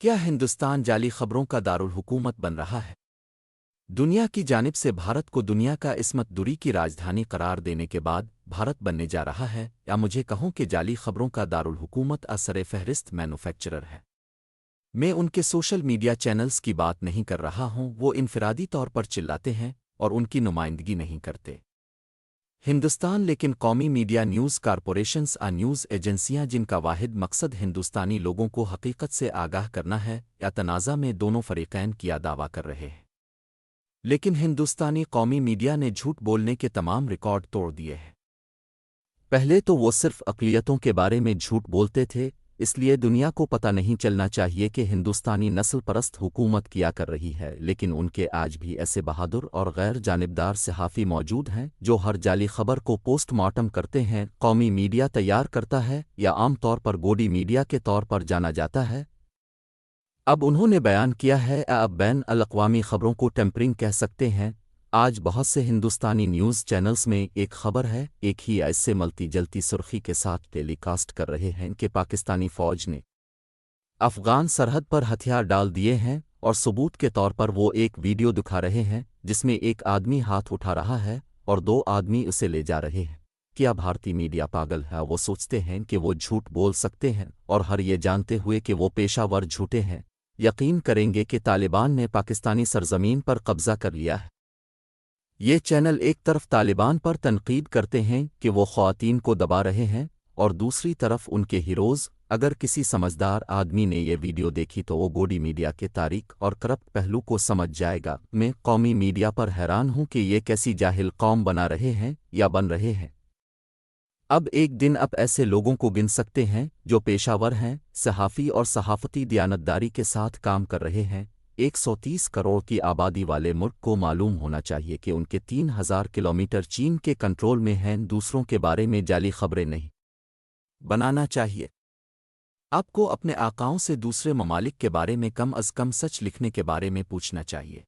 کیا ہندوستان جعلی خبروں کا دارالحکومت بن رہا ہے؟ دنیا کی جانب سے بھارت کو دنیا کا عصمت دوری کی راجدھانی قرار دینے کے بعد بھارت بننے جا رہا ہے، یا مجھے کہوں کہ جعلی خبروں کا دارالحکومت اثر فہرست مینوفیکچرر ہے۔ میں ان کے سوشل میڈیا چینلز کی بات نہیں کر رہا ہوں، وہ انفرادی طور پر چلاتے ہیں اور ان کی نمائندگی نہیں کرتے۔ ہندوستان لیکن قومی میڈیا نیوز کارپوریشنز نیوز ایجنسیاں جن کا واحد مقصد ہندوستانی لوگوں کو حقیقت سے آگاہ کرنا ہے، یا تنازع میں دونوں فریقین کیا دعویٰ کر رہے ہیں۔ لیکن ہندوستانی قومی میڈیا نے جھوٹ بولنے کے تمام ریکارڈ توڑ دیے ہیں۔ پہلے تو وہ صرف اقلیتوں کے بارے میں جھوٹ بولتے تھے، اس لیے دنیا کو پتہ نہیں چلنا چاہیے کہ ہندوستانی نسل پرست حکومت کیا کر رہی ہے، لیکن ان کے آج بھی ایسے بہادر اور غیر جانبدار صحافی موجود ہیں جو ہر جعلی خبر کو پوسٹ مارٹم کرتے ہیں۔ قومی میڈیا تیار کرتا ہے، یا عام طور پر گوڈی میڈیا کے طور پر جانا جاتا ہے۔ اب انہوں نے بیان کیا ہے اب بین الاقوامی خبروں کو ٹیمپرنگ کہہ سکتے ہیں۔ آج بہت سے ہندوستانی نیوز چینلز میں ایک خبر ہے، ایک ہی ایسے ملتی جلتی سرخی کے ساتھ ٹیلی کاسٹ کر رہے ہیں کہ پاکستانی فوج نے افغان سرحد پر ہتھیار ڈال دیے ہیں، اور ثبوت کے طور پر وہ ایک ویڈیو دکھا رہے ہیں جس میں ایک آدمی ہاتھ اٹھا رہا ہے اور دو آدمی اسے لے جا رہے ہیں۔ کیا بھارتی میڈیا پاگل ہے؟ وہ سوچتے ہیں کہ وہ جھوٹ بول سکتے ہیں، اور ہر یہ جانتے ہوئے کہ وہ پیشہ ور جھوٹے ہیں، یقین کریں گے کہ طالبان نے پاکستانی سرزمین پر قبضہ کر لیا ہے۔ یہ چینل ایک طرف طالبان پر تنقید کرتے ہیں کہ وہ خواتین کو دبا رہے ہیں، اور دوسری طرف ان کے ہیروز۔ اگر کسی سمجھدار آدمی نے یہ ویڈیو دیکھی تو وہ گوڈی میڈیا کے تاریک اور کرپٹ پہلو کو سمجھ جائے گا۔ میں قومی میڈیا پر حیران ہوں کہ یہ کیسی جاہل قوم بنا رہے ہیں یا بن رہے ہیں۔ اب ایک دن آپ ایسے لوگوں کو گن سکتے ہیں جو پیشہ ور ہیں، صحافی اور صحافتی دیانتداری کے ساتھ کام کر رہے ہیں۔ 130 کروڑ کی آبادی والے ملک کو معلوم ہونا چاہیے کہ ان کے 3000 کلومیٹر چین کے کنٹرول میں ہیں۔ دوسروں کے بارے میں جعلی خبریں نہیں بنانا چاہیے۔ آپ کو اپنے آقاؤں سے دوسرے ممالک کے بارے میں کم از کم سچ لکھنے کے بارے میں پوچھنا چاہیے۔